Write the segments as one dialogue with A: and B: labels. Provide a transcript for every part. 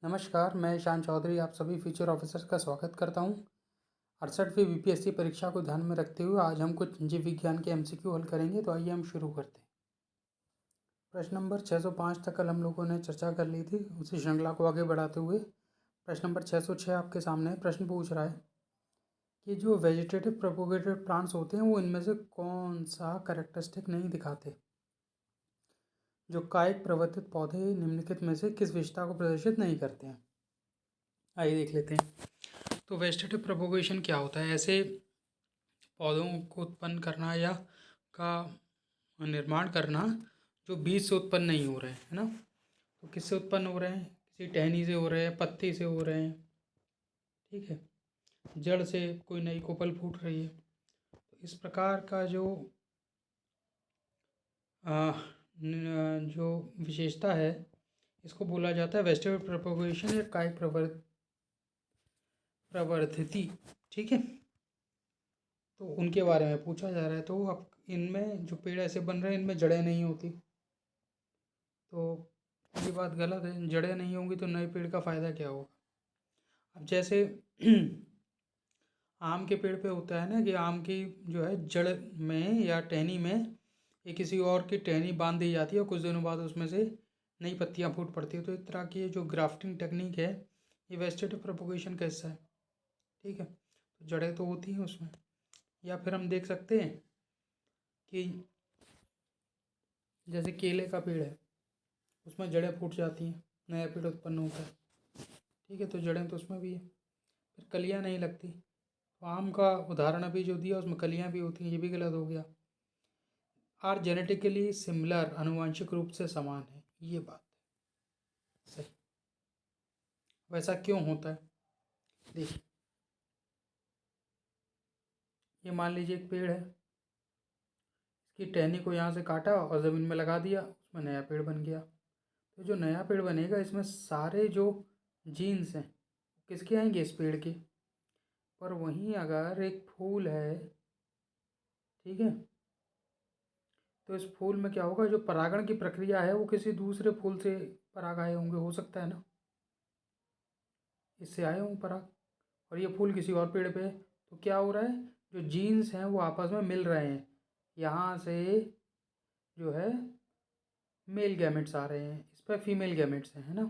A: नमस्कार, मैं ईशान चौधरी आप सभी फ्यूचर ऑफिसर्स का स्वागत करता हूं। 68वीं बीपीएससी परीक्षा को ध्यान में रखते हुए आज हम कुछ जीव विज्ञान के एमसीक्यू हल करेंगे। तो आइए हम शुरू करते हैं। प्रश्न नंबर 605 तक कल हम लोगों ने चर्चा कर ली थी। उसी श्रृंखला को आगे बढ़ाते हुए प्रश्न नंबर 606 आपके सामने है। प्रश्न पूछ रहा है कि जो वेजिटेटिव प्रोपोगेटेड प्लांट्स होते हैं वो इनमें से कौन सा कैरेक्टरिस्टिक नहीं दिखाते। जो कायिक प्रवर्तित पौधे निम्नलिखित में से किस विशेषता को प्रदर्शित नहीं करते हैं। आइए देख लेते हैं। तो वेजिटेटिव प्रोपोगेशन क्या होता है? ऐसे पौधों को उत्पन्न करना या का निर्माण करना जो बीज से उत्पन्न नहीं हो रहे हैं, है ना। तो किससे उत्पन्न हो रहे हैं? किसी टहनी से हो रहे हैं, पत्ती से हो रहे हैं, ठीक है, जड़ से कोई नई कोपल फूट रही है। तो इस प्रकार का जो विशेषता है इसको बोला जाता है वेजिटेटिव प्रोपोगेशन या कायिक प्रवर्धिति, ठीक है। तो उनके बारे में पूछा जा रहा है। तो अब इनमें जो पेड़ ऐसे बन रहे हैं इनमें जड़ें नहीं होती, तो ये बात गलत है। जड़ें नहीं होंगी तो नए पेड़ का फ़ायदा क्या होगा। अब जैसे आम के पेड़ पे होता है ना कि आम की जो है जड़ में या टहनी में ये किसी और की टहनी बांध दी जाती है और कुछ दिनों बाद उसमें से नई पत्तियां फूट पड़ती है। तो एक तरह की ये जो ग्राफ्टिंग टेक्निक है ये वेजिटेटिव प्रोपोगेशन का हिस्सा है, ठीक है। तो जड़ें तो होती हैं उसमें। या फिर हम देख सकते हैं कि जैसे केले का पेड़ है उसमें जड़ें फूट जाती हैं, नया पेड़ उत्पन्न होता है, ठीक है। तो जड़ें तो उसमें भी है, फिर कलियां नहीं लगती। तो आम का उदाहरण अभी जो दिया उसमें कलियां भी होती हैं, ये भी गलत हो गया। आर जेनेटिकली सिमिलर, आनुवांशिक रूप से समान है, ये बात सही। वैसा क्यों होता है? देखिए, ये मान लीजिए एक पेड़ है, इसकी टहनी को यहाँ से काटा और ज़मीन में लगा दिया, उसमें नया पेड़ बन गया। तो जो नया पेड़ बनेगा इसमें सारे जो जीन्स हैं किसके आएंगे? इस पेड़ के। पर वहीं अगर एक फूल है, ठीक है, तो इस फूल में क्या होगा? जो परागण की प्रक्रिया है वो किसी दूसरे फूल से पराग आए होंगे, हो सकता है ना, इससे आए होंगे पराग, और ये फूल किसी और पेड़ पे है। तो क्या हो रहा है? जो जीन्स हैं वो आपस में मिल रहे हैं, यहाँ से जो है मेल गैमेट्स आ रहे हैं, इस पर फीमेल गैमेट्स हैं, है ना।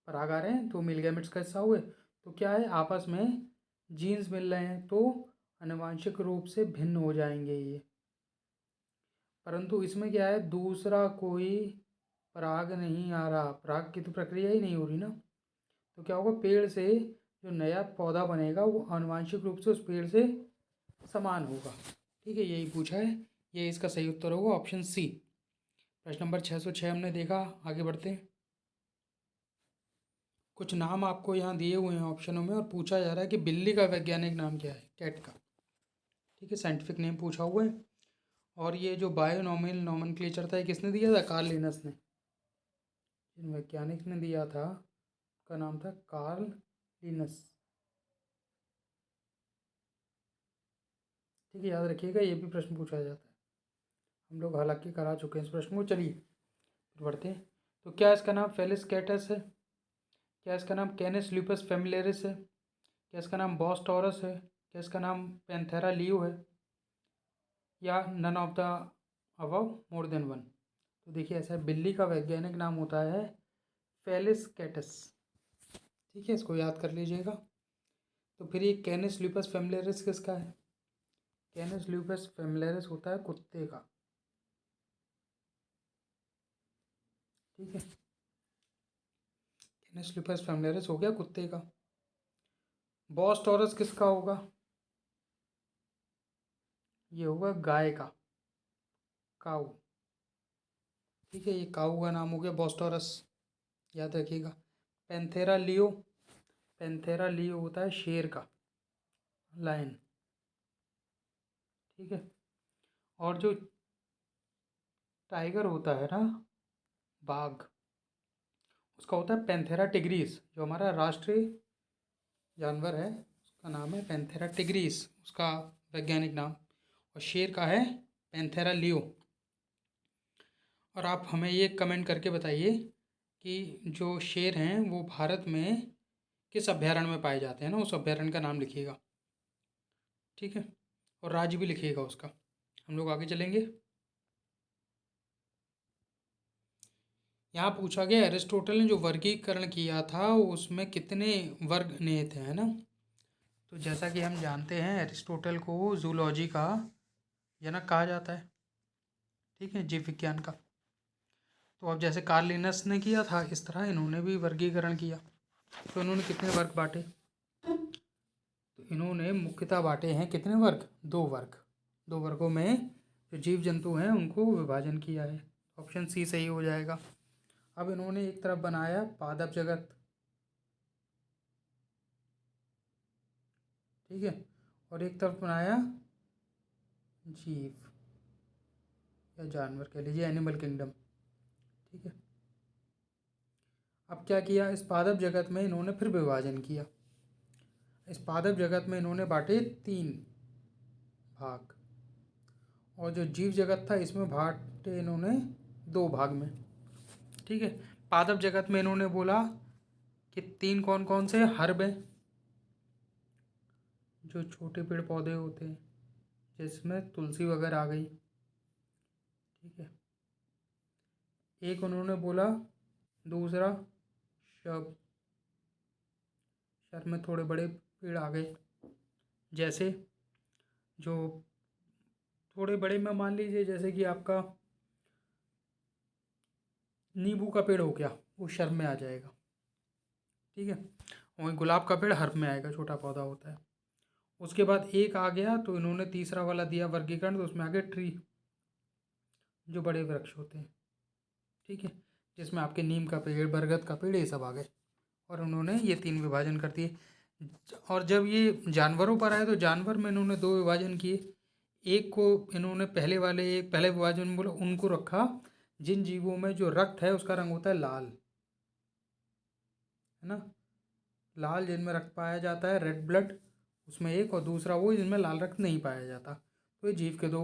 A: पराग आ रहे हैं तो मेल गैमेट्स का हिस्सा हुए। तो क्या है? आपस में जीन्स मिल रहे हैं तो आनुवांशिक रूप से भिन्न हो जाएंगे ये। परंतु इसमें क्या है? दूसरा कोई पराग नहीं आ रहा, पराग की तो प्रक्रिया ही नहीं हो रही ना। तो क्या होगा? पेड़ से जो नया पौधा बनेगा वो आनुवांशिक रूप से उस पेड़ से समान होगा, ठीक है। यही पूछा है, ये इसका सही उत्तर होगा ऑप्शन सी। प्रश्न नंबर 606 हमने देखा। आगे बढ़ते हैं। कुछ नाम आपको यहाँ दिए हुए हैं ऑप्शनों में और पूछा जा रहा है कि बिल्ली का वैज्ञानिक नाम क्या है? कैट का, ठीक है, साइंटिफिक नेम पूछा हुआ है। और ये जो बायोनॉमिनल नॉमेनक्लेचर था ये किसने दिया था? कार्ल लिनस ने। जिन वैज्ञानिक ने दिया था उसका नाम था कार्ल लिनस, ठीक है, याद रखिएगा, ये भी प्रश्न पूछा जाता है। हम लोग हालांकि करा चुके हैं इस प्रश्न को। चलिए फिर बढ़ते हैं। तो क्या इसका नाम फेलिस कैटस है? क्या इसका नाम कैनिस ल्यूपस फेमिलियरिस है? क्या इसका नाम बॉस टॉरस है? क्या इसका नाम पैंथेरा लियो है? या none of the above, more than one? तो देखिए ऐसा है, बिल्ली का वैज्ञानिक नाम होता है फेलिस कैटस, ठीक है, इसको याद कर लीजिएगा। तो फिर ये कैनिस ल्यूपस फेमिलियरिस किसका है? कैनिस ल्यूपस फेमिलियरिस होता है कुत्ते का, ठीक है। कैनिस ल्यूपस फेमिलियरिस हो गया कुत्ते का। बॉस टॉरस किसका होगा? ये होगा गाय का, काऊ, ठीक है। ये काऊ का नाम हो गया बॉस टॉरस, याद रखिएगा। पैंथेरा लियो, पैंथेरा लियो होता है शेर का, लायन, ठीक है। और जो टाइगर होता है ना, बाघ, उसका होता है पैंथेरा टिग्रिस। जो हमारा राष्ट्रीय जानवर है उसका नाम है पैंथेरा टिग्रिस, उसका वैज्ञानिक नाम। और शेर का है पैंथेरा लियो। और आप हमें ये कमेंट करके बताइए कि जो शेर हैं वो भारत में किस अभयारण्य में पाए जाते हैं ना, उस अभयारण्य का नाम लिखिएगा। ठीक है, और राज्य भी लिखिएगा उसका। हम लोग आगे चलेंगे। यहाँ पूछा गया एरिस्टोटल ने जो वर्गीकरण किया था उसमें कितने वर्ग निहित हैं, है ना। तो जैसा कि हम जानते हैं एरिस्टोटल को जूलॉजी का जनक कहा जाता है। ठीक है, जीव विज्ञान का। तो अब जैसे कार्ल लिनस ने किया था इस तरह इन्होंने भी वर्गीकरण किया। तो इन्होंने कितने वर्ग बांटे, तो इन्होंने मुख्यतः बांटे हैं कितने वर्ग, 2 वर्ग। 2 वर्गों में जो जीव जंतु हैं उनको विभाजन किया है। ऑप्शन सी सही हो जाएगा। अब इन्होंने एक तरफ बनाया पादप जगत, ठीक है, और एक तरफ बनाया जीव या जानवर कह लीजिए, एनिमल किंगडम। ठीक है, अब क्या किया, इस पादप जगत में इन्होंने फिर विभाजन किया। इस पादप जगत में इन्होंने बांटे 3 भाग, और जो जीव जगत था इसमें बांटे इन्होंने 2 भाग में। ठीक है, पादप जगत में इन्होंने बोला कि 3 कौन कौन से हर्ब हैं, जो छोटे पेड़ पौधे होते हैं जिसमें तुलसी वगैरह आ गई। ठीक है, एक उन्होंने बोला दूसरा शब, शर में थोड़े बड़े पेड़ आ गए, जैसे जो थोड़े बड़े में मान लीजिए जैसे कि आपका नींबू का पेड़ हो गया, वो शर में आ जाएगा। ठीक है, और गुलाब का पेड़ हर्ब में आएगा, छोटा पौधा होता है। उसके बाद एक आ गया तो इन्होंने तीसरा वाला दिया वर्गीकरण, तो उसमें आ गया ट्री, जो बड़े वृक्ष होते हैं। ठीक है, जिसमें आपके नीम का पेड़, बरगद का पेड़, ये सब आ गए, और उन्होंने ये 3 विभाजन कर दिए। और जब ये जानवरों पर आए तो जानवर में इन्होंने 2 विभाजन किए। एक को इन्होंने पहले विभाजन में बोला उनको रखा जिन जीवों में जो रक्त है उसका रंग होता है लाल, है ना, लाल जिनमें रक्त पाया जाता है, रेड ब्लड, उसमें एक, और दूसरा वो जिनमें लाल रक्त नहीं पाया जाता। तो ये जीव के 2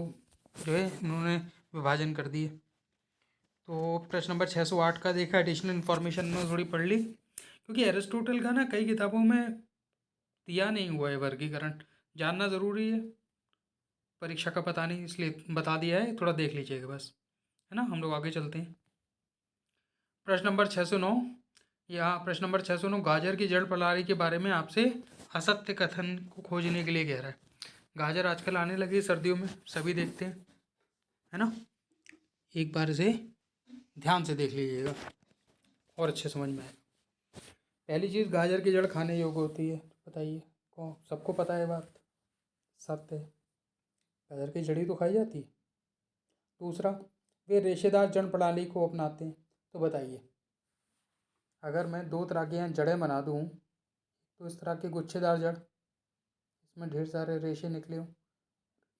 A: जो है इन्होंने विभाजन कर दिए। तो प्रश्न नंबर 608 का देखा, एडिशनल इन्फॉर्मेशन में थोड़ी पढ़ ली, क्योंकि एरिस्टोटल का ना कई किताबों में दिया नहीं हुआ है वर्गीकरण, जानना ज़रूरी है, परीक्षा का पता नहीं इसलिए बता दिया है, थोड़ा देख लीजिएगा बस, है ना। हम लोग आगे चलते हैं। प्रश्न नंबर 609, यहाँ प्रश्न नंबर 609 गाजर की जड़ प्रणाली के बारे में आपसे असत्य कथन को खोजने के लिए कह रहा है। गाजर आजकल आने लगी सर्दियों में, सभी देखते हैं, है ना। एक बार इसे ध्यान से देख लीजिएगा और अच्छे समझ में आए। पहली चीज़, गाजर की जड़ खाने योग्य होती है, बताइए कौन, सबको पता है बात, सत्य है, गाजर की जड़ी तो खाई जाती है। दूसरा, वे रेशेदार जड़ प्रणाली को अपनाते हैं, तो बताइए अगर मैं 2 तरह की यहाँ जड़ें बना दूँ, तो इस तरह की गुच्छेदार जड़, इसमें ढेर सारे रेशे निकले हों,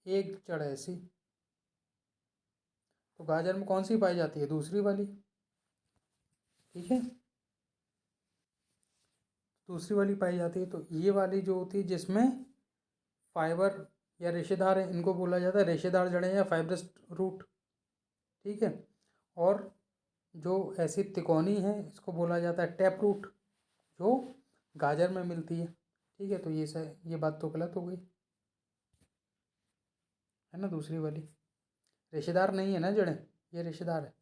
A: एक जड़ ऐसी, तो गाजर में कौन सी पाई जाती है, दूसरी वाली। ठीक है, दूसरी वाली पाई जाती है। तो ये वाली जो होती है जिसमें फाइबर या रेशेदार है, इनको बोला जाता है रेशेदार जड़ें या फाइब्रस रूट। ठीक है, और जो ऐसी तिकोनी है इसको बोला जाता है टैप रूट, जो गाजर में मिलती है। ठीक है, तो ये बात तो गलत हो गई, है ना। दूसरी वाली रेशेदार नहीं है ना जड़ें, ये रेशेदार है,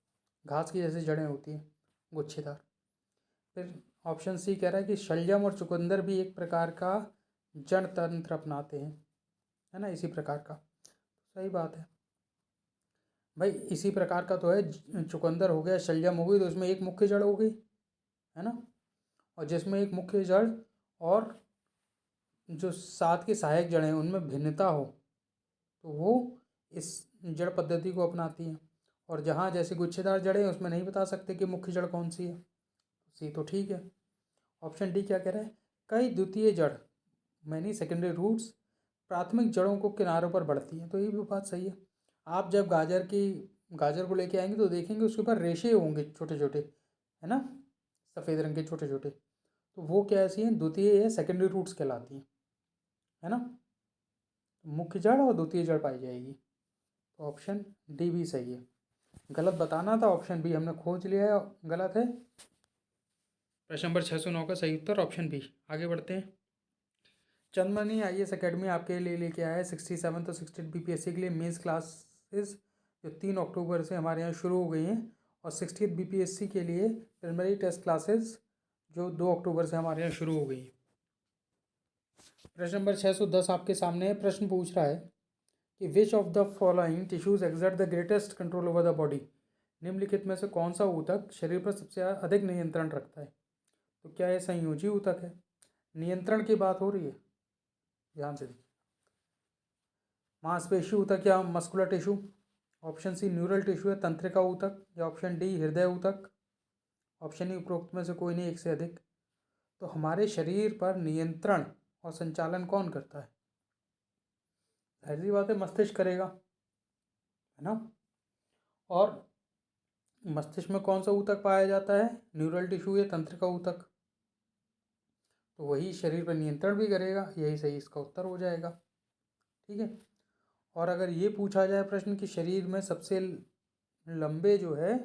A: घास की जैसी जड़ें होती हैं, गुच्छेदार। फिर ऑप्शन सी कह रहा है कि शलजम और चुकंदर भी एक प्रकार का जड़ तंत्र अपनाते हैं, है ना, इसी प्रकार का। सही बात है भाई, इसी प्रकार का तो है, चुकंदर हो गया, शलजम हो गई, तो इसमें एक मुख्य जड़ हो गई, है ना। और जिसमें एक मुख्य जड़ और जो 7 की सहायक जड़ें हैं उनमें भिन्नता हो, तो वो इस जड़ पद्धति को अपनाती हैं। और जहाँ जैसे गुच्छेदार जड़ें हैं उसमें नहीं बता सकते कि मुख्य जड़ कौन सी है, सी तो ठीक है। ऑप्शन डी क्या कह रहा है, कई द्वितीय जड़, मैनी सेकेंडरी रूट्स, प्राथमिक जड़ों को किनारों पर बढ़ती हैं, तो ये भी बात सही है। आप जब गाजर को लेके आएंगे तो देखेंगे उसके ऊपर रेशे होंगे छोटे छोटे, है ना, सफ़ेद रंग के छोटे छोटे, तो वो क्या ऐसी हैं, द्वितीय या सेकेंडरी रूट्स कहलाती हैं, है ना। मुख्य जड़ और द्वितीय जड़ पाई जाएगी, तो ऑप्शन डी भी सही है। गलत बताना था, ऑप्शन बी हमने खोज लिया है गलत है, प्रश्न नंबर 609 का सही उत्तर ऑप्शन बी। आगे बढ़ते हैं। चंदमणि IAS अकेडमी आपके लिए लेके आया है 67 तो 68 BPSC के लिए मेंस क्लासेस जो 3 अक्टूबर से हमारे यहाँ शुरू हो गई हैं, और 68 BPSC के लिए प्रिलिमिनरी टेस्ट क्लासेस जो 2 अक्टूबर से हमारे यहाँ शुरू हो गई हैं। प्रश्न नंबर 610 आपके सामने है। प्रश्न पूछ रहा है कि which of the following tissues exert the greatest control over the body. निम्नलिखित में से कौन सा ऊतक शरीर पर सबसे अधिक नियंत्रण रखता है। तो क्या ये संयोजी ऊतक है। नियंत्रण की बात हो रही है, ध्यान से देखिए। मांसपेशी ऊतक या muscular tissue, option C neural tissue है तंत्रिका ऊतक, या ऑप्शन डी हृदय ऊतक, ऑप्शन ई उपरोक्त में से कोई नहीं, एक से अधिक। तो हमारे शरीर पर नियंत्रण और संचालन कौन करता है। जाहिर सी बात है मस्तिष्क करेगा, है ना। और मस्तिष्क में कौन सा ऊतक पाया जाता है, न्यूरल टिश्यू या तंत्रिका ऊतक। तो वही शरीर पर नियंत्रण भी करेगा, यही सही इसका उत्तर हो जाएगा। ठीक है। और अगर ये पूछा जाए प्रश्न कि शरीर में सबसे लंबे जो है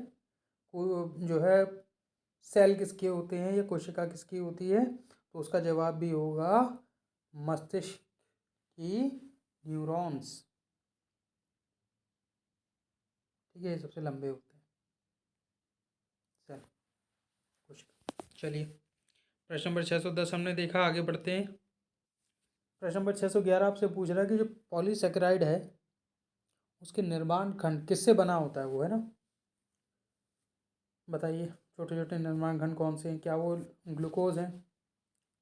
A: सेल किसके होते हैं या कोशिका किसकी होती है, तो उसका जवाब भी होगा मस्तिष्क की न्यूरॉन्स। ठीक है, ये सबसे लंबे होते हैं सेल कोशिका। चलिए, प्रश्न नंबर 610 हमने देखा, आगे बढ़ते हैं। प्रश्न नंबर 611 आपसे पूछ रहा है कि जो पॉलीसेकेराइड है उसके निर्माण खंड किससे बना होता है, वो है ना। बताइए छोटे छोटे निर्माण खंड कौन से हैं। क्या वो ग्लूकोज हैं,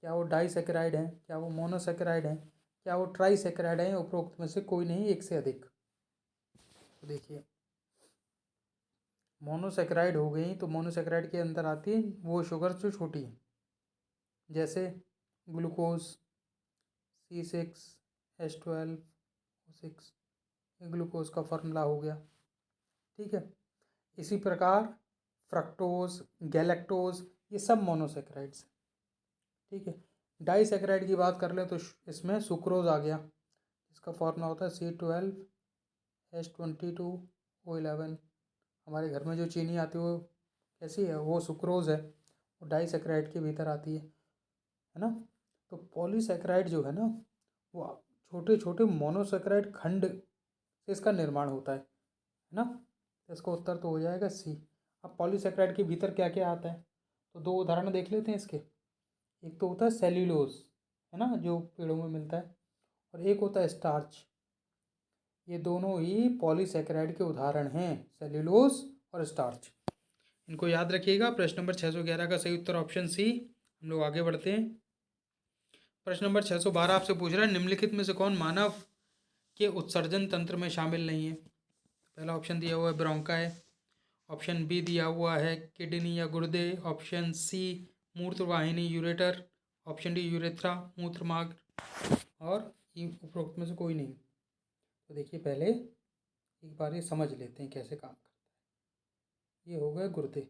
A: क्या वो डाइसेकेराइड हैं, क्या वो मोनोसेकेराइड हैं, क्या वो ट्राइसेकेराइड हैं, उपरोक्त में से कोई नहीं, एक से अधिक। तो देखिए मोनोसेकेराइड हो गई, तो मोनोसेकेराइड के अंदर आती है वो शुगर जो छोटी है, जैसे ग्लूकोज C6H12O6, ये ग्लूकोज का फॉर्मूला हो गया। ठीक है। इसी प्रकार फ्रक्टोज, गैलेक्टोज, ये सब मोनोसेकेराइड्स। ठीक है। डाइसेकेराइड की बात कर लें तो इसमें सुक्रोज आ गया, इसका फॉर्मूला होता है C12H22O11। हमारे घर में जो चीनी आती है वो कैसी है, वो सुक्रोज है, वो डाइसेकेराइड के भीतर आती है ना। तो पॉलीसेकेराइड जो है ना, वो छोटे छोटे मोनोसेकेराइड खंड से इसका निर्माण होता है ना। तो इसका उत्तर तो हो जाएगा सी। अब पॉलीसेकेराइड के भीतर क्या क्या आता है, तो दो उदाहरण देख लेते हैं इसके। एक तो होता है सेल्यूलोज, है ना, जो पेड़ों में मिलता है, और एक होता है स्टार्च। ये दोनों ही पॉलीसेकेराइड के उदाहरण हैं, सेल्यूलोज और स्टार्च। इनको याद रखिएगा। प्रश्न नंबर 611 का सही उत्तर ऑप्शन सी। हम लोग आगे बढ़ते हैं। प्रश्न नंबर 612 आपसे पूछ रहा है निम्नलिखित में से कौन मानव के उत्सर्जन तंत्र में शामिल नहीं है। पहला ऑप्शन दिया हुआ है ब्रोंकाई, ऑप्शन बी दिया हुआ है किडनी या गुर्दे, ऑप्शन सी मूत्रवाहिनी यूरेटर, ऑप्शन डी यूरेथ्रा मूत्रमार्ग, और ये उपरोक्त में से कोई नहीं। तो देखिए पहले एक बार ये समझ लेते हैं कैसे काम करता है। ये हो गए गुर्दे,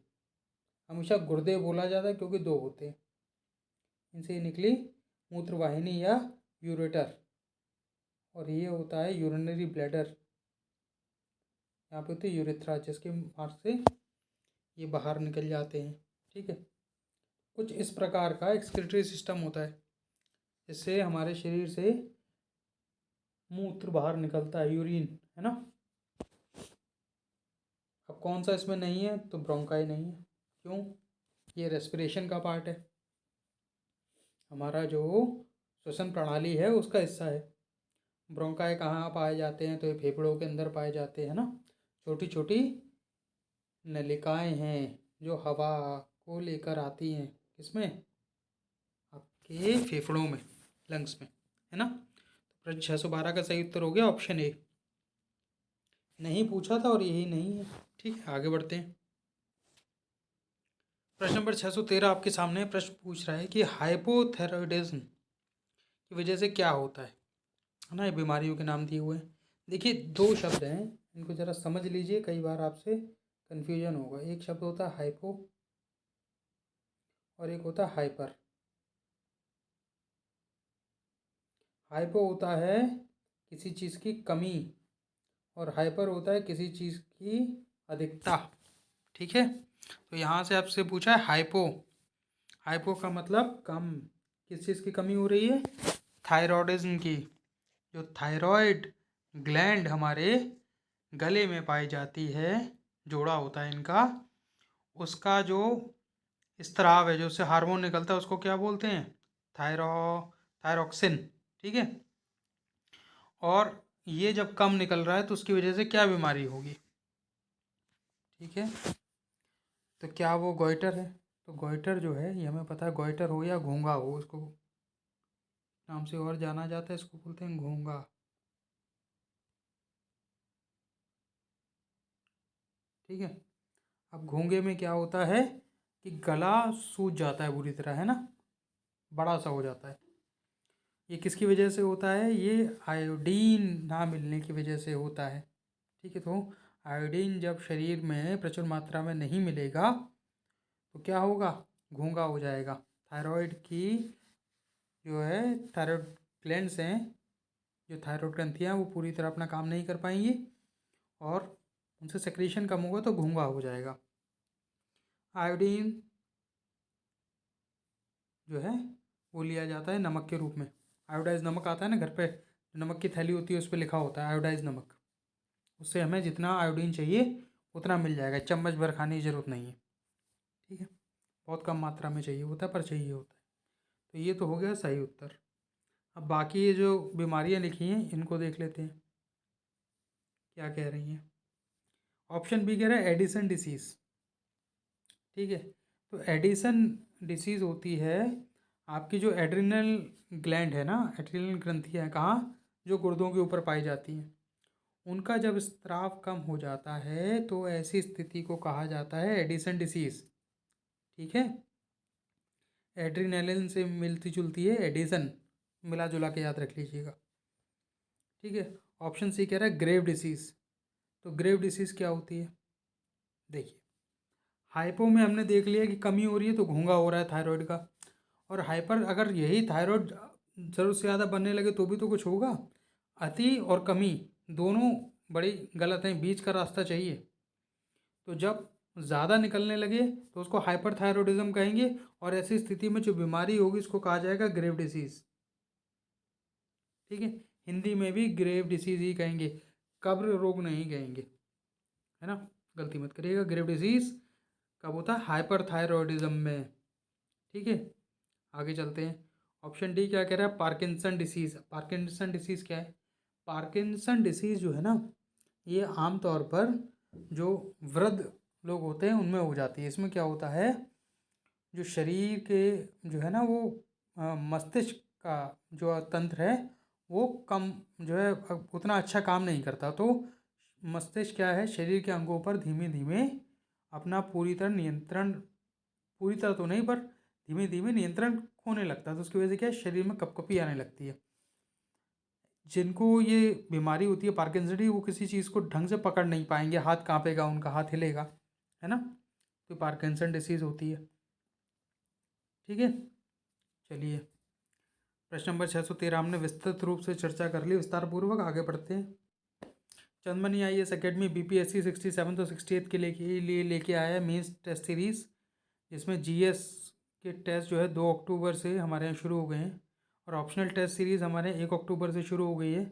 A: हमेशा गुर्दे बोला जाता है क्योंकि दो होते हैं, इनसे निकली मूत्रवाहिनी या यूरेटर, और ये होता है यूरिनरी ब्लैडर, यहाँ पे होती है यूरेथ्रा, जिसके मार्ग से ये बाहर निकल जाते हैं। ठीक है। कुछ इस प्रकार का एक्सक्रीटरी सिस्टम होता है, जिससे हमारे शरीर से मूत्र बाहर निकलता है, यूरिन, है ना। अब कौन सा इसमें नहीं है, तो ब्रोंकाई नहीं है। क्यों, ये रेस्पिरेशन का पार्ट है, हमारा जो श्वसन प्रणाली है उसका हिस्सा है। ब्रोंकाई कहाँ पाए जाते हैं, तो ये फेफड़ों के अंदर पाए जाते हैं ना। छोटी छोटी नलिकाएं हैं जो हवा को लेकर आती हैं, किसमें, आपके फेफड़ों में, लंग्स में, है ना। तो प्रश्न 612 का सही उत्तर हो गया ऑप्शन ए। नहीं पूछा था और यही नहीं है। ठीक है, आगे बढ़ते हैं। प्रश्न नंबर 613 आपके सामने प्रश्न पूछ रहा है कि हाइपोथायरॉयडिज्म की वजह से क्या होता है ना। ये बीमारियों के नाम दिए हुए हैं। देखिए दो शब्द हैं, इनको ज़रा समझ लीजिए, कई बार आपसे कन्फ्यूजन होगा। एक शब्द होता है हाइपो और एक होता है हाइपर। हाइपो होता है किसी चीज़ की कमी, और हाइपर होता है किसी चीज़ की अधिकता। ठीक है। तो यहाँ से आपसे पूछा है हाइपो, हाइपो का मतलब कम, किस चीज़ की कमी हो रही है? थायरॉयडिज्म की। जो थायरॉयड ग्लैंड हमारे गले में पाई जाती है, जोड़ा होता है इनका, उसका जो स्त्राव है, जो उससे हार्मोन निकलता है, उसको क्या बोलते हैं? Thyro thyroxine. ठीक है। और ये जब कम निकल रहा है तो उसकी वजह से क्या बीमारी होगी? ठीक है। तो क्या वो गॉइटर है? तो गॉइटर जो है ये हमें पता है, गॉइटर हो या घोंघा हो, इसको नाम से और जाना जाता है, इसको बोलते हैं घोंघा। ठीक है। अब घोंघे में क्या होता है कि गला सूज जाता है पूरी तरह, है ना, बड़ा सा हो जाता है। ये किसकी वजह से होता है? ये आयोडीन ना मिलने की वजह से होता है। ठीक है। तो आयोडीन जब शरीर में प्रचुर मात्रा में नहीं मिलेगा तो क्या होगा? घोंघा हो जाएगा। थायराइड की जो है, थायराइड ग्लैंड्स हैं, जो थायराइड ग्रंथियाँ, वो पूरी तरह अपना काम नहीं कर पाएंगी और उनसे सेक्रेशन कम होगा तो घोंघा हो जाएगा। आयोडीन जो है वो लिया जाता है नमक के रूप में। आयोडाइज नमक आता है ना घर पे, नमक की थैली होती है, उस पर लिखा होता है आयोडाइज नमक। उससे हमें जितना आयोडीन चाहिए उतना मिल जाएगा, चम्मच भर खाने की ज़रूरत नहीं है। ठीक है। बहुत कम मात्रा में चाहिए होता है, पर चाहिए होता है। तो ये तो हो गया सही उत्तर। अब बाकी ये जो बीमारियां लिखी हैं इनको देख लेते हैं क्या कह रही हैं। ऑप्शन बी कह रहा है एडिसन डिसीज़। ठीक है। तो एडिसन डिसीज़ होती है, आपकी जो एड्रिनल ग्लैंड है ना, एड्रिनल ग्रंथियाँ हैं, कहाँ? जो गुर्दों के ऊपर पाई जाती हैं, उनका जब स्त्राव कम हो जाता है तो ऐसी स्थिति को कहा जाता है एडिसन डिसीज़। ठीक है। एड्रिनलिन से मिलती जुलती है एडिसन, मिला जुला के याद रख लीजिएगा। ठीक है। ऑप्शन सी कह रहा है ग्रेव डिसीज़। तो ग्रेव डिसीज़ क्या होती है? देखिए, हाइपो में हमने देख लिया कि कमी हो रही है तो घोंघा हो रहा है थायराइड का, और हाइपर अगर यही थायराइड ज़रूरत से ज़्यादा बनने लगे तो भी तो कुछ होगा। अति और कमी दोनों बड़ी गलत हैं, बीच का रास्ता चाहिए। तो जब ज़्यादा निकलने लगे तो उसको हाइपरथायरॉयडिज्म कहेंगे, और ऐसी स्थिति में जो बीमारी होगी उसको कहा जाएगा ग्रेव डिसीज़। ठीक है। हिंदी में भी ग्रेव डिसीज़ ही कहेंगे, कब्र रोग नहीं कहेंगे, है ना, गलती मत करिएगा। ग्रेव डिसीज़ कब होता है? हाइपरथायरॉयडिज्म में। ठीक है। आगे चलते हैं। ऑप्शन डी क्या कह रहा है? Parkinson disease. पार्किंसन डिसीज़ क्या है? पार्किंसन डिसीज़ जो है ना, ये आमतौर पर जो वृद्ध लोग होते हैं उनमें हो जाती है। इसमें क्या होता है, जो शरीर के जो है ना वो मस्तिष्क का जो तंत्र है वो कम जो है उतना अच्छा काम नहीं करता, तो मस्तिष्क क्या है, शरीर के अंगों पर धीमे धीमे अपना पूरी तरह नियंत्रण, पूरी तरह तो नहीं पर धीमे धीमे नियंत्रण खोने लगता है। तो उसकी वजह से क्या है, शरीर में कपकपी आने लगती है। जिनको ये बीमारी होती है पार्किंसन की, वो किसी चीज़ को ढंग से पकड़ नहीं पाएंगे, हाथ कांपेगा, उनका हाथ हिलेगा, है ना, तो पार्किंसन डिसीज़ होती है। ठीक है। चलिए, प्रश्न नंबर 613 हमने विस्तृत रूप से चर्चा कर ली, विस्तार पूर्वक आगे बढ़ते हैं। चंदमनी IAS अकेडमी BPSC 67 तो 68 के लिए लेके आया है मेंस टेस्ट सीरीज़, जिसमें GS के टेस्ट जो है 2 अक्टूबर से हमारे यहाँ शुरू हो गए हैं, और ऑप्शनल टेस्ट सीरीज़ हमारे 1 अक्टूबर से शुरू हो गई है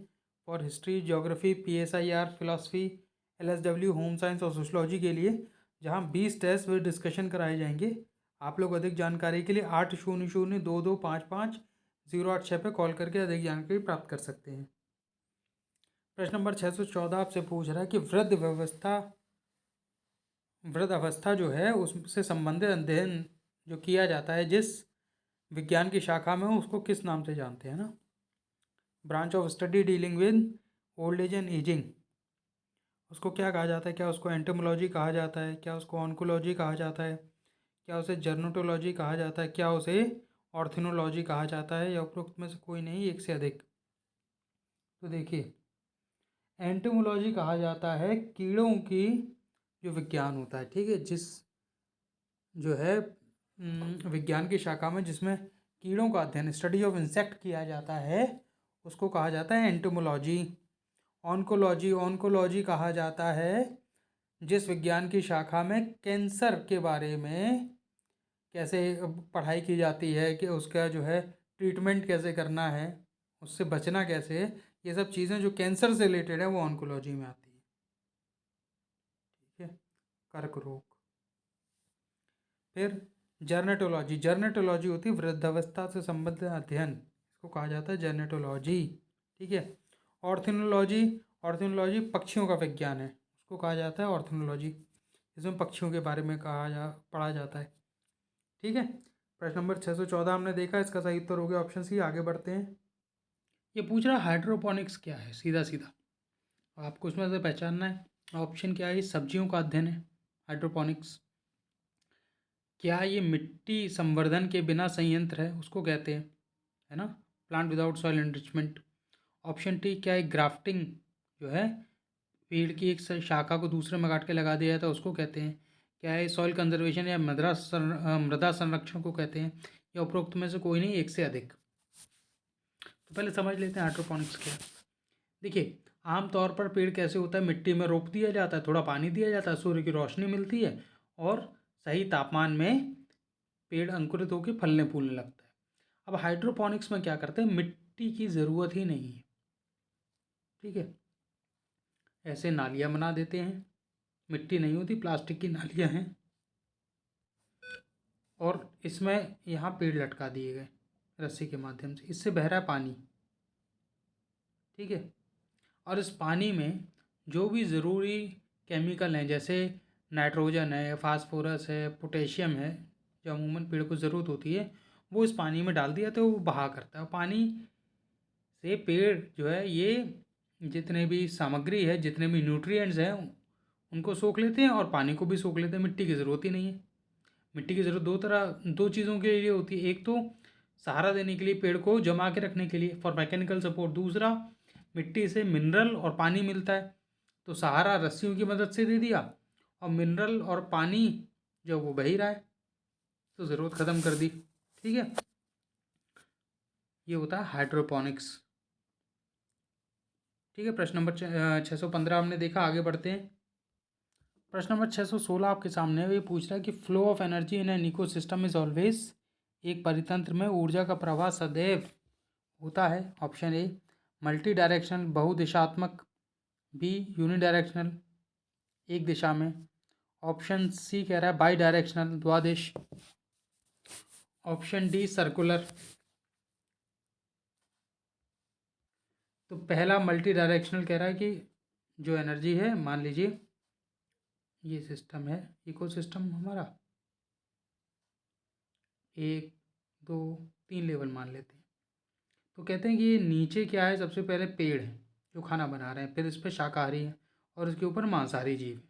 A: for history, geography, PSIR, philosophy, LSW, home science और सोशलॉजी के लिए, जहाँ 20 टेस्ट व डिस्कशन कराए जाएंगे। आप लोग अधिक जानकारी के लिए 8002255086 पर कॉल करके अधिक जानकारी प्राप्त कर सकते हैं। प्रश्न नंबर 614 आपसे पूछ रहा है कि वृद्ध अवस्था जो है उससे संबंधित अध्ययन जो किया जाता है जिस विज्ञान की शाखा में उसको किस नाम से जानते हैं ना? Branch of study dealing with old age and ageing, उसको क्या कहा जाता है? क्या उसको एंटोमोलॉजी कहा जाता है? क्या उसको ऑन्कोलॉजी कहा जाता है? क्या उसे जर्नोटोलॉजी कहा जाता है? क्या उसे ऑर्थोनोलॉजी कहा जाता है, या उपरोक्त में से कोई नहीं, एक से अधिक? तो देखिए, एंटोमोलॉजी कहा जाता है कीड़ों की जो विज्ञान होता है, ठीक है, जिस जो है विज्ञान की शाखा में जिसमें कीड़ों का अध्ययन, स्टडी ऑफ इंसेक्ट किया जाता है, उसको कहा जाता है एंटोमोलॉजी। ऑन्कोलॉजी कहा जाता है जिस विज्ञान की शाखा में कैंसर के बारे में कैसे पढ़ाई की जाती है, कि उसका जो है ट्रीटमेंट कैसे करना है, उससे बचना कैसे है, ये सब चीज़ें जो कैंसर से रिलेटेड है वो ऑन्कोलॉजी में आती है। ठीक है, कर्क रोग। फिर जर्नेटोलॉजी, जर्नेटोलॉजी होती है वृद्धावस्था से संबंधित अध्ययन, इसको कहा जाता है जर्नेटोलॉजी। ठीक है, ऑर्थोनोलॉजी, ऑर्थोनोलॉजी पक्षियों का विज्ञान है, उसको कहा जाता है ऑर्थोनोलॉजी, इसमें पक्षियों के बारे में पढ़ा जाता है। ठीक है, प्रश्न नंबर 614 हमने देखा, इसका सही उत्तर हो गया ऑप्शन सी। आगे बढ़ते हैं। ये पूछ रहा है हाइड्रोपोनिक्स क्या है, सीधा सीधा आपको उसमें से पहचानना है। ऑप्शन क्या है, सब्जियों का अध्ययन है हाइड्रोपोनिक्स। क्या ये मिट्टी संवर्धन के बिना संयंत्र है, उसको कहते हैं, है ना, plant without soil enrichment. Option T, क्या है ग्राफ्टिंग जो है, पेड़ की एक शाखा को दूसरे में काट के लगा दिया जाता है, उसको कहते हैं। क्या है सॉइल कंजर्वेशन या मृदा संरक्षण को कहते हैं, या उपरोक्त में से कोई नहीं, एक से अधिक। तो पहले समझ लेते हैं हाइड्रोपोनिक्स क्या है। देखिए, आमतौर पर पेड़ कैसे होता है, मिट्टी में रोप दिया जाता है, थोड़ा पानी दिया जाता है, सूर्य की रोशनी मिलती है और सही तापमान में पेड़ अंकुरित होकर फलने फूलने लगता है। अब हाइड्रोपोनिक्स में क्या करते हैं, मिट्टी की ज़रूरत ही नहीं है। ठीक है, ऐसे नालियाँ बना देते हैं, मिट्टी नहीं होती, प्लास्टिक की नालियाँ हैं, और इसमें यहाँ पेड़ लटका दिए गए रस्सी के माध्यम से, इससे बह रहा है पानी। ठीक है, और इस पानी में जो भी ज़रूरी केमिकल हैं, जैसे नाइट्रोजन है, फास्फोरस है, पोटेशियम है, जो अमूमन पेड़ को ज़रूरत होती है, वो इस पानी में डाल दिया तो वो बहा करता है। पानी से पेड़ जो है ये जितने भी सामग्री है, जितने भी न्यूट्रिएंट्स हैं, उनको सोख लेते हैं और पानी को भी सोख लेते हैं। मिट्टी की ज़रूरत ही नहीं है। मिट्टी की ज़रूरत दो चीज़ों के लिए होती है, एक तो सहारा देने के लिए, पेड़ को जमा के रखने के लिए, फॉर मैकेनिकल सपोर्ट। दूसरा, मिट्टी से मिनरल और पानी मिलता है, तो सहारा रस्सियों की मदद से दे दिया, और मिनरल और पानी जो वो बह ही रहा है, तो ज़रूरत ख़त्म कर दी। ठीक है, ये होता है हाइड्रोपोनिक्स। ठीक है, प्रश्न नंबर 615 हमने देखा। आगे बढ़ते हैं। प्रश्न नंबर 616 आपके सामने है। ये पूछ रहा है कि flow of energy in an ecosystem is always, एक परितंत्र में ऊर्जा का प्रवाह सदैव होता है। ऑप्शन ए मल्टी डायरेक्शनल, बहुदिशात्मक। बी यूनिडायरेक्शनल, एक दिशा में। ऑप्शन सी कह रहा है बाई डायरेक्शनल, द्वादिश। Option D circular. तो पहला मल्टी डायरेक्शनल कह रहा है कि जो एनर्जी है, मान लीजिए ये सिस्टम है, इको सिस्टम हमारा, एक दो तीन लेवल मान लेते हैं। तो कहते हैं कि ये नीचे क्या है, सबसे पहले पेड़ है जो खाना बना रहे हैं, फिर इस पर शाकाहारी है और इसके ऊपर मांसाहारी जीव है।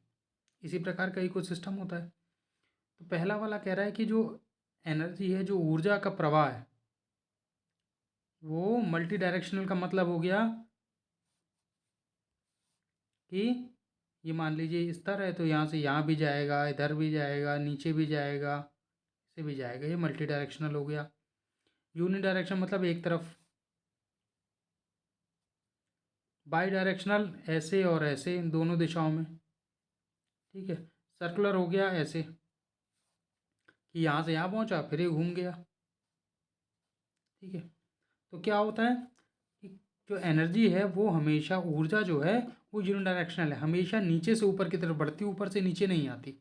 A: इसी प्रकार का इको सिस्टम होता है। तो पहला वाला कह रहा है कि जो एनर्जी है, जो ऊर्जा का प्रवाह है, वो मल्टी डायरेक्शनल का मतलब हो गया कि ये मान लीजिए इस तरह है, तो यहाँ से यहाँ भी जाएगा, इधर भी जाएगा, नीचे भी जाएगा, इसे भी जाएगा, ये मल्टी डायरेक्शनल हो गया। यूनि डायरेक्शन मतलब एक तरफ। बाई डायरेक्शनल ऐसे और ऐसे, इन दोनों दिशाओं में। ठीक है, सर्कुलर हो गया ऐसे कि यहाँ से यहाँ पहुँचा, फिर ये घूम गया। ठीक है, तो क्या होता है कि जो एनर्जी है वो हमेशा, ऊर्जा जो है वो यूनिडायरेक्शनल है, हमेशा नीचे से ऊपर की तरफ बढ़ती, ऊपर से नीचे नहीं आती।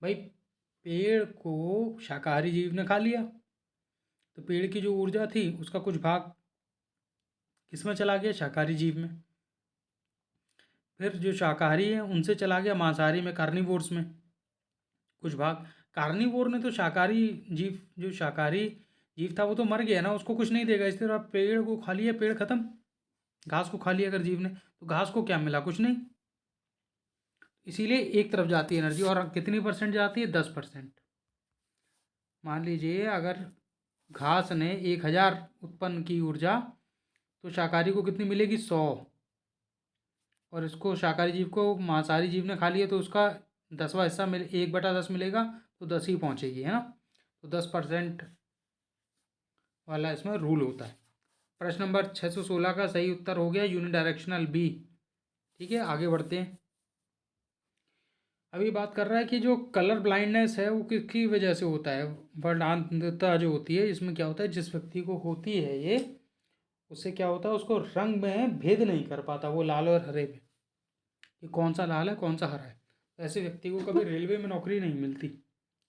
A: भाई, पेड़ को शाकाहारी जीव ने खा लिया, तो पेड़ की जो ऊर्जा थी उसका कुछ भाग किस में चला गया, शाकाहारी जीव में। फिर जो शाकाहारी है उनसे चला गया मांसाहारी में, कार्निवोर्स में कुछ भाग। कार्निवोर ने तो शाकाहारी जीव, जो शाकाहारी जीव था वो तो मर गया ना, उसको कुछ नहीं देगा। इस तरह पेड़ को खा लिया, पेड़ खत्म। घास को खा लिया अगर जीव ने, तो घास को क्या मिला, कुछ नहीं। इसीलिए एक तरफ जाती है एनर्जी, और कितनी परसेंट जाती है, 10%। मान लीजिए अगर घास ने 1000 उत्पन्न की ऊर्जा, तो शाकाहारी को कितनी मिलेगी, 100। और इसको शाकाहारी जीव को मांसाहारी जीव ने खा लिया, तो उसका 10वां हिस्सा 1/10 मिलेगा, तो 10 ही पहुँचेगी, है ना। तो 10% वाला इसमें रूल होता है। प्रश्न नंबर 616 का सही उत्तर हो गया यूनिडायरेक्शनल बी। ठीक है, आगे बढ़ते हैं। अभी बात कर रहा है कि जो कलर ब्लाइंडनेस है वो किसकी वजह से होता है। वर्णांधता जो होती है, इसमें क्या होता है, जिस व्यक्ति को होती है ये, उससे क्या होता है, उसको रंग में भेद नहीं कर पाता वो लाल और हरे में, कि कौन सा लाल है कौन सा हरा है। तो ऐसे व्यक्ति को कभी रेलवे में नौकरी नहीं मिलती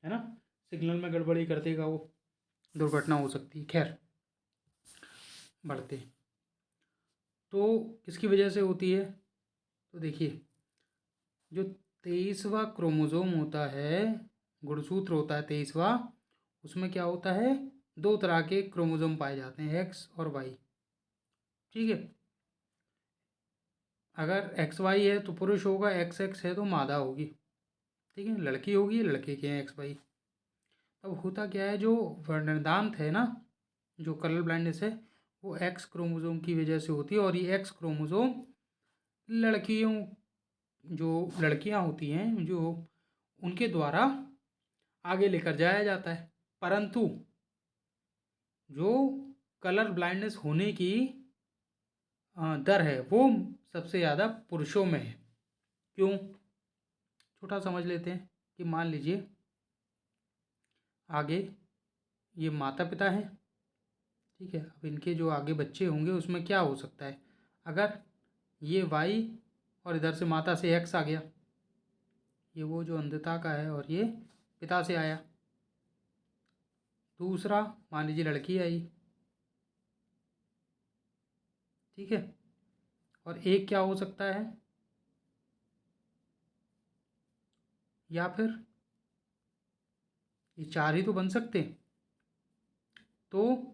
A: है ना, सिग्नल में गड़बड़ी कर देगा वो, दुर्घटना हो सकती है। खैर, बढ़ते। तो किसकी वजह से होती है, तो देखिए, जो 23वां क्रोमोसोम होता है, गुणसूत्र होता है 23वां, उसमें क्या होता है, दो तरह के क्रोमोसोम पाए जाते हैं, एक्स और वाई। ठीक है, अगर एक्स वाई है तो पुरुष होगा, एक्स एक्स है तो मादा होगी। ठीक है, लड़की होगी लड़के के हैं एक्स वाई। अब होता क्या है, जो वर्णदांत है ना, जो कलर ब्लाइंडनेस है, वो एक्स क्रोमोसोम की वजह से होती है। और ये एक्स क्रोमोसोम लड़कियों, जो लड़कियां होती हैं, जो उनके द्वारा आगे लेकर जाया जाता है। परंतु जो कलर ब्लाइंडनेस होने की दर है, वो सबसे ज़्यादा पुरुषों में है। क्यों, छोटा समझ लेते हैं कि मान लीजिए आगे ये माता पिता हैं। ठीक है, अब इनके जो आगे बच्चे होंगे उसमें क्या हो सकता है, अगर ये वाई और इधर से माता से एक्स आ गया, ये वो जो अंधता का है, और ये पिता से आया। दूसरा, मान लीजिए लड़की आई। ठीक है, और एक क्या हो सकता है, या फिर ये चार ही तो बन सकते हैं। तो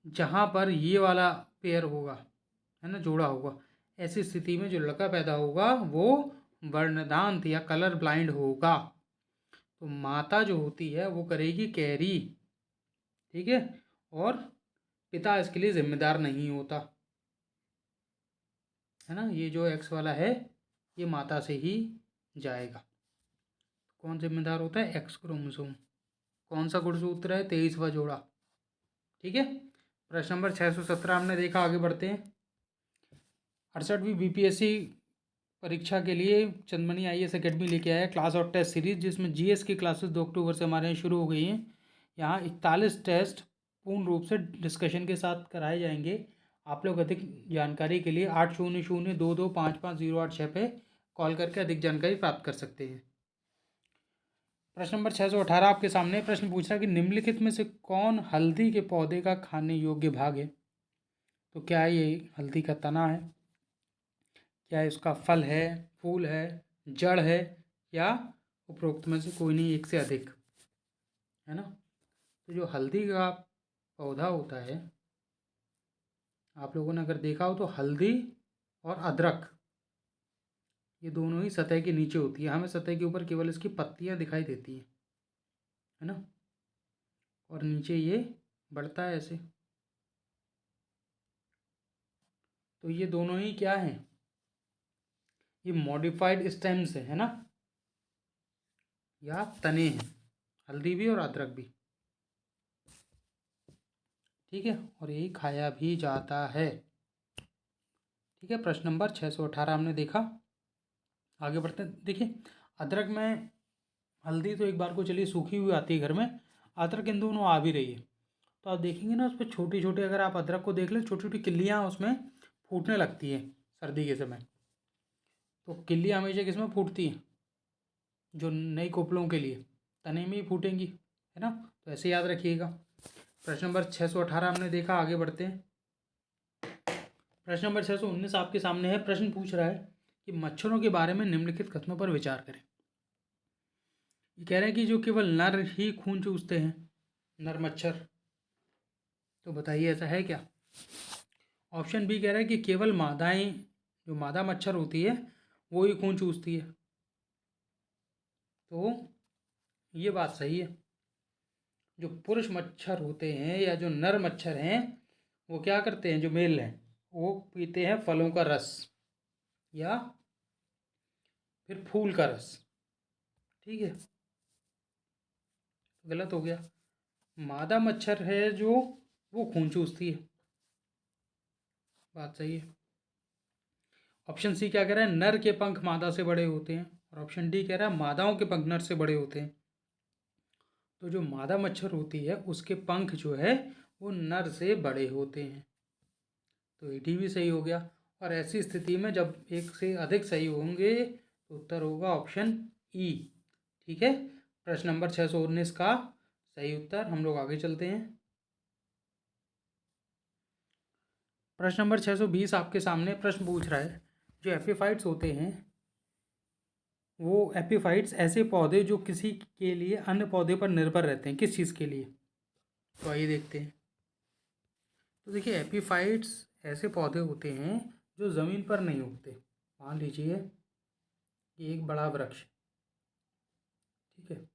A: जहाँ पर ये वाला पेयर होगा, है ना, जोड़ा होगा, ऐसी स्थिति में जो लड़का पैदा होगा वो वर्णदांत या कलर ब्लाइंड होगा। तो माता जो होती है वो करेगी कैरी। ठीक है, और पिता इसके लिए जिम्मेदार नहीं होता, है ना। ये जो एक्स वाला है ये माता से ही जाएगा। कौन जिम्मेदार होता है, एक्स क्रोमोसोम। कौन सा गुणसूत्र है, 23वां जोड़ा। ठीक है, प्रश्न नंबर 617 हमने देखा। आगे बढ़ते हैं। 68वीं बीपीएससी परीक्षा के लिए चंदमणि आईएएस एकेडमी लेके आया क्लास और टेस्ट सीरीज, जिसमें जीएस की क्लासेस 2 अक्टूबर से हमारे यहाँ शुरू हो गई हैं। यहाँ 41 टेस्ट पूर्ण रूप से डिस्कशन के साथ कराए जाएंगे। आप लोग अधिक जानकारी के लिए 8002255086 पे कॉल करके अधिक जानकारी प्राप्त कर सकते हैं। प्रश्न नंबर 618 आपके सामने प्रश्न पूछ रहा है कि निम्नलिखित में से कौन हल्दी के पौधे का खाने योग्य भाग है। तो क्या ये हल्दी का तना है, क्या इसका फल है, फूल है, जड़ है, या उपरोक्त में से कोई नहीं, एक से अधिक, है ना। तो जो हल्दी का पौधा होता है, आप लोगों ने अगर देखा हो तो हल्दी और अदरक ये दोनों ही सतह के नीचे होती है, हमें सतह के ऊपर केवल इसकी पत्तियां दिखाई देती हैं, है ना। और नीचे ये बढ़ता है ऐसे। तो ये दोनों ही क्या हैं, ये मॉडिफाइड स्टेम्स है ना, या तने हैं, हल्दी भी और अदरक भी। ठीक है, और यही खाया भी जाता है। ठीक है, प्रश्न नंबर 618 हमने देखा। आगे बढ़ते हैं। देखिए, अदरक में हल्दी तो एक बार को चलिए सूखी हुई आती है घर में, अदरक इन दोनों आ भी रही है। तो आप देखेंगे ना, उस पर छोटी छोटी, अगर आप अदरक को देख लें, छोटी छोटी किल्लियाँ उसमें फूटने लगती हैं सर्दी के समय। तो किल्लियाँ हमेशा किस में फूटती हैं, जो नई कोपलों के लिए तने में ही फूटेंगी, है ना। तो ऐसे याद रखिएगा। प्रश्न नंबर 618 हमने देखा। आगे बढ़ते हैं। प्रश्न नंबर 619 आपके सामने है। प्रश्न पूछ रहा है कि मच्छरों के बारे में निम्नलिखित कथनों पर विचार करें। ये कह रहे हैं कि जो केवल नर ही खून चूसते हैं, नर मच्छर। तो बताइए ऐसा है क्या। ऑप्शन बी कह रहा है कि केवल मादाएं, जो मादा मच्छर होती है वो ही खून चूसती है। तो ये बात सही है। जो पुरुष मच्छर होते हैं या जो नर मच्छर हैं, वो क्या करते हैं, जो मेल हैं, वो पीते हैं फलों का रस या फिर फूल का रस। ठीक है, गलत हो गया। मादा मच्छर है जो, वो खून चूसती है। बात सही है। ऑप्शन सी क्या कह रहा है, नर के पंख मादा से बड़े होते हैं, और ऑप्शन डी कह रहा है मादाओं के पंख नर से बड़े होते हैं। तो जो मादा मच्छर होती है उसके पंख जो है वो नर से बड़े होते हैं। तो डी भी सही हो गया। और ऐसी स्थिति में जब एक से अधिक सही होंगे तो उत्तर होगा ऑप्शन ई। ठीक है, प्रश्न नंबर 619 का सही उत्तर। हम लोग आगे चलते हैं। प्रश्न नंबर 620 आपके सामने प्रश्न पूछ रहा है, जो एपिफाइट्स होते हैं वो एपिफाइट्स ऐसे पौधे जो किसी के लिए अन्य पौधे पर निर्भर रहते हैं, किस चीज़ के लिए? तो आइए देखते हैं। तो देखिए, एपिफाइट्स ऐसे पौधे होते हैं जो ज़मीन पर नहीं उगते। मान लीजिए कि एक बड़ा वृक्ष, ठीक है,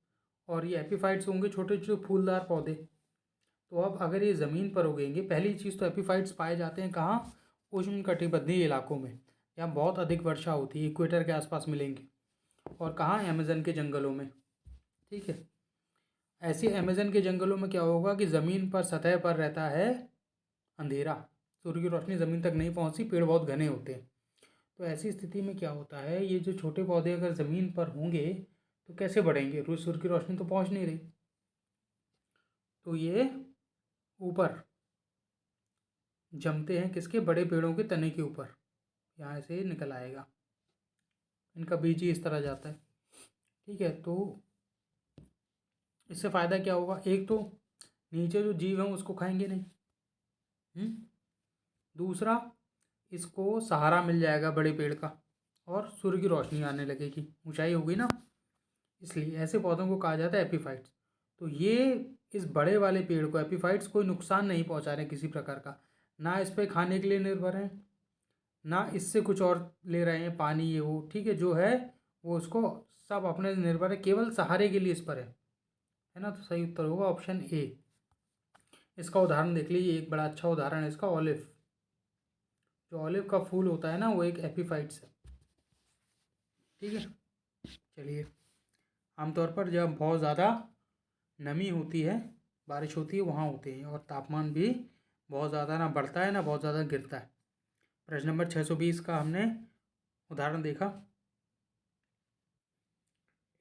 A: और ये एपिफाइट्स होंगे छोटे छोटे फूलदार पौधे। तो अब अगर ये ज़मीन पर उगेंगे, पहली चीज़ तो एपिफाइट्स पाए जाते हैं कहाँ? उष्णकटिबंधीय इलाकों में, यहाँ बहुत अधिक वर्षा होती है, इक्वेटर के आसपास मिलेंगे। और कहाँ? अमेज़न के जंगलों में। ठीक है, ऐसे अमेज़न के जंगलों में क्या होगा कि ज़मीन पर सतह पर रहता है अंधेरा, सूर्य की रोशनी ज़मीन तक नहीं पहुँचती, पेड़ बहुत घने होते हैं। तो ऐसी स्थिति में क्या होता है, ये जो छोटे पौधे अगर ज़मीन पर होंगे तो कैसे बढ़ेंगे? रोज सूर्य की रोशनी तो पहुँच नहीं रही, तो ये ऊपर जमते हैं, किसके? बड़े पेड़ों के तने के ऊपर, यहाँ से निकल आएगा, इनका बीज ही इस तरह जाता है। ठीक है, तो इससे फ़ायदा क्या होगा? एक तो नीचे जो जीव हैं उसको खाएंगे नहीं, दूसरा इसको सहारा मिल जाएगा बड़े पेड़ का, और सूर्य की रोशनी आने लगेगी, ऊंचाई होगी ना, इसलिए ऐसे पौधों को कहा जाता है एपिफाइट्स। तो ये इस बड़े वाले पेड़ को एपिफाइट्स कोई नुकसान नहीं पहुंचा रहे किसी प्रकार का, ना इस पर खाने के लिए निर्भर हैं, ना इससे कुछ और ले रहे हैं पानी ये वो। ठीक है, जो है वो उसको सब अपने से निर्भर है, केवल सहारे के लिए इस पर है ना। तो सही उत्तर होगा ऑप्शन ए। इसका उदाहरण देख लीजिए, एक बड़ा अच्छा उदाहरण है इसका, ऑलिव। जो ऑलिव का फूल होता है ना, वो एक एपिफाइट्स है। ठीक है, चलिए, आमतौर पर जब बहुत ज़्यादा नमी होती है, बारिश होती है, वहाँ होते हैं, और तापमान भी बहुत ज़्यादा ना बढ़ता है ना बहुत ज़्यादा गिरता है। प्रश्न नंबर 620 का हमने उदाहरण देखा,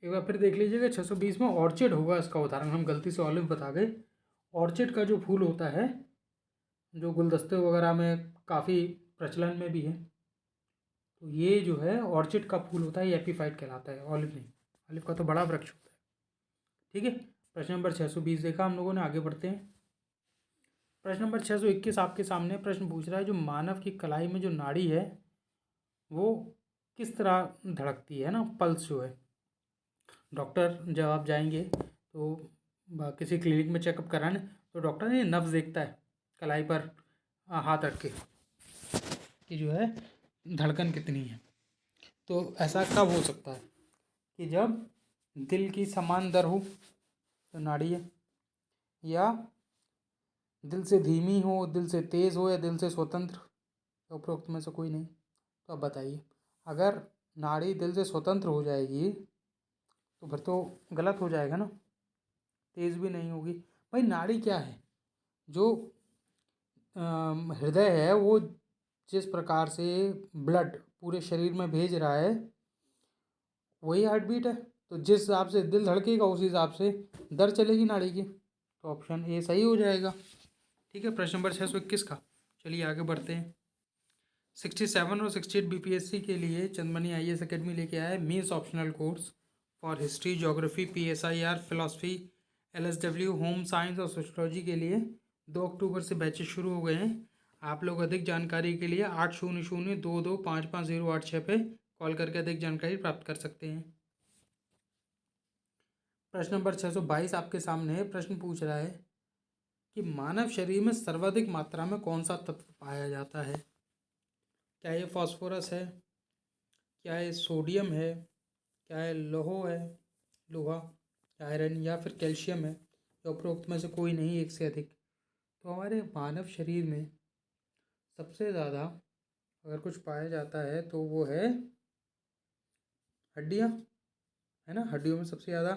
A: एक बार फिर देख लीजिएगा। 620 में ऑर्चिड होगा इसका उदाहरण, हम गलती से ऑलिव बता गए। ऑर्चिड का जो फूल होता है, जो गुलदस्ते वगैरह में काफ़ी प्रचलन में भी है, तो ये जो है ऑर्चिड का फूल होता है, ये एपीफाइट कहलाता है, ऑलिव नहीं। ऑलिव का तो बड़ा वृक्ष होता है। ठीक है, प्रश्न नंबर 620 देखा हम लोगों ने। आगे बढ़ते हैं। प्रश्न नंबर 621 आपके सामने प्रश्न पूछ रहा है, जो मानव की कलाई में जो नाड़ी है वो किस तरह धड़कती है ना, पल्स जो है। डॉक्टर जब आप जाएंगे तो किसी क्लिनिक में चेकअप कराने, तो डॉक्टर ने नब्ज़ देखता है कलाई पर हाथ रख के कि जो है धड़कन कितनी है। तो ऐसा कब हो सकता है? कि जब दिल की समान दर हो तो नाड़ी है, या दिल से धीमी हो, दिल से तेज़ हो, या दिल से स्वतंत्र, तो उपरोक्त में से कोई नहीं। तो अब बताइए, अगर नाड़ी दिल से स्वतंत्र हो जाएगी तो फिर तो गलत हो जाएगा ना, तेज़ भी नहीं होगी। भाई नाड़ी क्या है? जो हृदय है वो जिस प्रकार से ब्लड पूरे शरीर में भेज रहा है वही हार्ट बीट है। तो जिस हिसाब से दिल धड़केगा उस हिसाब से दर चलेगी नाड़ी की। तो ऑप्शन ए सही हो जाएगा। ठीक है, प्रश्न नंबर 621 का। चलिए आगे बढ़ते हैं। 67 और 68 बीपीएससी के लिए चंदमणि आईएएस एकेडमी लेके आया है mains optional course for history, geography, PSIR, philosophy, LSW, home science और सोशोलॉजी के लिए 2 अक्टूबर से बैचेस शुरू हो गए हैं। आप लोग अधिक जानकारी के लिए 8002255086 पे कॉल करके अधिक जानकारी प्राप्त कर सकते हैं। प्रश्न नंबर 622 आपके सामने है। प्रश्न पूछ रहा है कि मानव शरीर में सर्वाधिक मात्रा में कौन सा तत्व पाया जाता है? क्या ये फास्फोरस है, क्या ये सोडियम है, क्या ये लोहा है, लोहा, आयरन, या फिर कैल्शियम है, या उपरोक्त में से कोई नहीं, एक से अधिक? तो हमारे मानव शरीर में सबसे ज़्यादा अगर कुछ पाया जाता है तो वो है हड्डियाँ, है ना। हड्डियों में सबसे ज़्यादा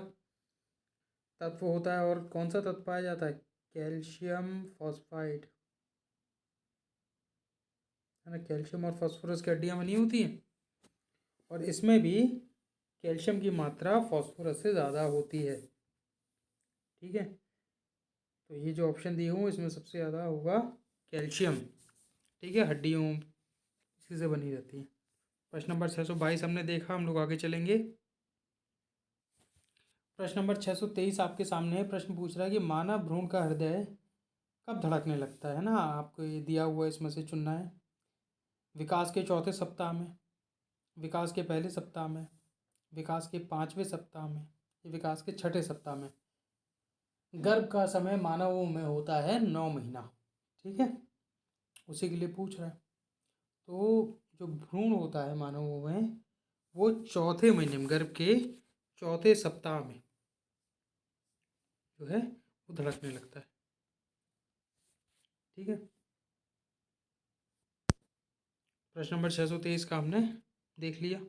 A: तत्व होता है, और कौन सा तत्व पाया जाता है? कैल्शियम फॉस्फाइड, है ना। कैल्शियम और फास्फोरस की हड्डियाँ बनी होती हैं, और इसमें भी कैल्शियम की मात्रा फास्फोरस से ज़्यादा होती है। ठीक है, तो ये जो ऑप्शन दिए हुए इसमें सबसे ज़्यादा होगा कैल्शियम। ठीक है, हड्डियों इसी से बनी रहती है। प्रश्न नंबर 622 हमने देखा, हम लोग आगे चलेंगे। प्रश्न नंबर 623 आपके सामने है। प्रश्न पूछ रहा है कि मानव भ्रूण का हृदय कब धड़कने लगता है ना। आपको ये दिया हुआ है, इसमें से चुनना है। विकास के चौथे सप्ताह में, विकास के पहले सप्ताह में, विकास के 5वें सप्ताह में, या विकास के 6ठे सप्ताह में। गर्भ का समय मानवों में होता है 9 महीना। ठीक है, उसी के लिए पूछ रहा है। तो जो भ्रूण होता है मानवों में, वो चौथे महीने में, गर्भ के चौथे सप्ताह में जो है वो धड़कने लगता है। ठीक है, प्रश्न नंबर 623 का हमने देख लिया।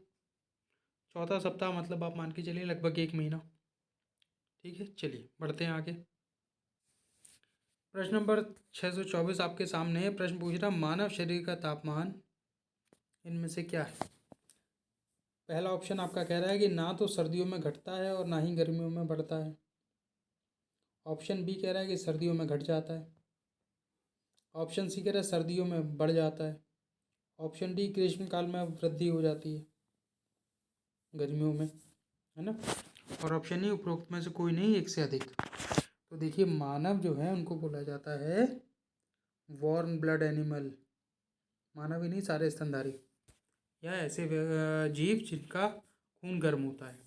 A: चौथा सप्ताह मतलब आप मान के चलिए लगभग 1 महीना। ठीक है, चलिए बढ़ते हैं आगे। प्रश्न नंबर 624 आपके सामने है। प्रश्न पूछ रहा, मानव शरीर का तापमान इनमें से क्या है। पहला ऑप्शन आपका कह रहा है कि ना तो सर्दियों में घटता है और ना ही गर्मियों में बढ़ता है। ऑप्शन बी कह रहा है कि सर्दियों में घट जाता है। ऑप्शन सी कह रहा है सर्दियों में बढ़ जाता है। ऑप्शन डी ग्रीष्मकाल में वृद्धि हो जाती है गर्मियों में, है ना। और ऑप्शन ई उपरोक्त में से कोई नहीं, एक से अधिक। तो देखिए, मानव जो है उनको बोला जाता है वार्म ब्लड एनिमल। मानव ही नहीं, सारे स्तनधारी या ऐसे जीव जिनका खून गर्म होता है।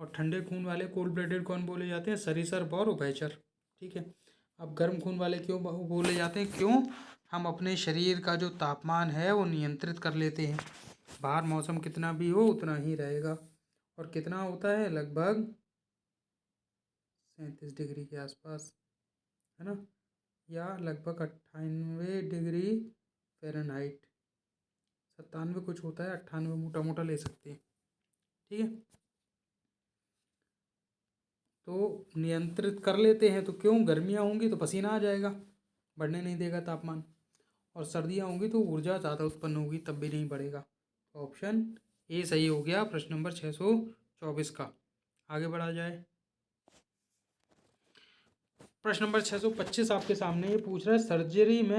A: और ठंडे खून वाले कोल्ड ब्लडेड कौन बोले जाते हैं, सरीसृप और उभयचर। ठीक है, अब गर्म खून वाले क्यों बोले जाते हैं, क्यों, हम अपने शरीर का जो तापमान है वो नियंत्रित कर लेते हैं। बाहर मौसम कितना भी हो उतना ही रहेगा। और कितना होता है, लगभग 37 डिग्री के आसपास, है ना, या लगभग 98 डिग्री फ़ारेनहाइट। 97 कुछ होता है, 98 मोटा मोटा ले सकते हैं। ठीक है, तो नियंत्रित कर लेते हैं। तो क्यों, गर्मियाँ होंगी तो पसीना आ जाएगा, बढ़ने नहीं देगा तापमान। और सर्दियाँ होंगी तो ऊर्जा ज़्यादा उत्पन्न होगी, तब भी नहीं बढ़ेगा। तो ऑप्शन ए सही हो गया प्रश्न नंबर 624 का। आगे बढ़ा जाए। प्रश्न नंबर 625 आपके सामने ये पूछ रहा है, सर्जरी में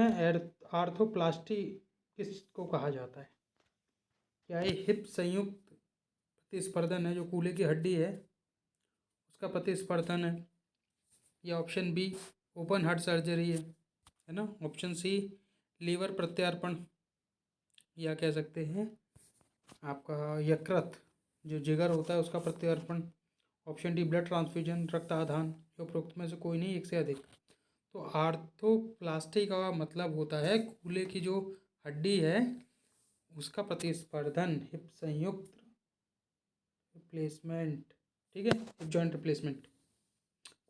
A: आर्थोप्लास्टी किसको कहा जाता है। क्या ये हिप संयुक्त प्रतिस्पर्धन है, जो कूल्हे की हड्डी है उसका प्रतिस्पर्धन है, या option be open heart surgery है ना। ऑप्शन सी लीवर प्रत्यार्पण, या कह सकते हैं आपका यकृत जो जिगर होता है उसका प्रत्यार्पण। ऑप्शन डी ब्लड ट्रांसफ्यूजन, रक्त आदान, जो उपरोक्त में से कोई नहीं, एक से अधिक। तो आर्थोप्लास्टी का मतलब होता है कूल्हे की जो हड्डी है उसका प्रतिस्पर्धन, हिप संयुक्त रिप्लेसमेंट। ठीक है, हिप जॉइंट रिप्लेसमेंट।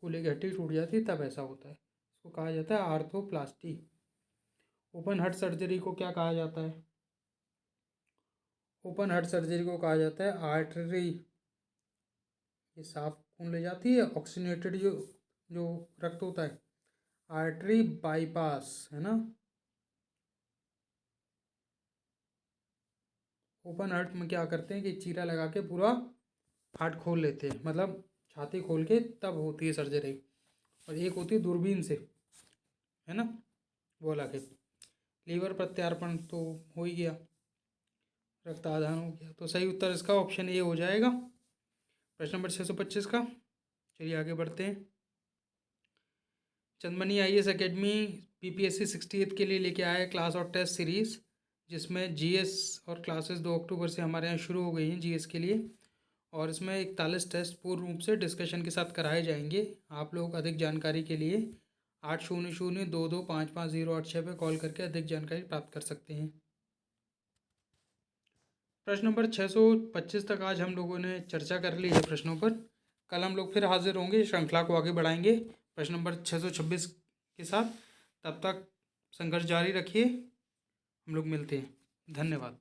A: कूल्हे की हड्डी टूट जाती है तब ऐसा होता है, इसको कहा जाता है आर्थोप्लास्टी। ओपन हार्ट सर्जरी को क्या कहा जाता है, ओपन हार्ट सर्जरी को कहा जाता है आर्टरी, ये साफ खून ले जाती है, ऑक्सीनेटेड जो जो रक्त होता है, आर्टरी बाईपास, है ना। ओपन हार्ट में क्या करते हैं कि चीरा लगा के पूरा हार्ट खोल लेते हैं, मतलब छाती खोल के तब होती है सर्जरी। और एक होती है दूरबीन से, है ना, वो अलग है। लीवर प्रत्यार्पण तो हो ही गया, रक्त आदान हो गया। तो सही उत्तर इसका ऑप्शन ए हो जाएगा प्रश्न नंबर 625 का। चलिए आगे बढ़ते हैं। चंदमनी IAS एकेडमी PPSC 68 के लिए लेके आया है क्लास और टेस्ट सीरीज़, जिसमें GS और क्लासेस 2 अक्टूबर से हमारे यहाँ शुरू हो गई हैं GS के लिए। और इसमें 41 टेस्ट पूर्ण रूप से डिस्कशन के साथ कराए जाएंगे। आप लोग अधिक जानकारी के लिए 8002255086 पर कॉल करके अधिक जानकारी प्राप्त कर सकते हैं। प्रश्न नंबर 625 तक आज हम लोगों ने चर्चा कर ली है प्रश्नों पर। कल हम लोग फिर हाजिर होंगे, श्रृंखला को आगे बढ़ाएंगे प्रश्न नंबर 626 के साथ। तब तक संघर्ष जारी रखिए, हम लोग मिलते हैं। धन्यवाद।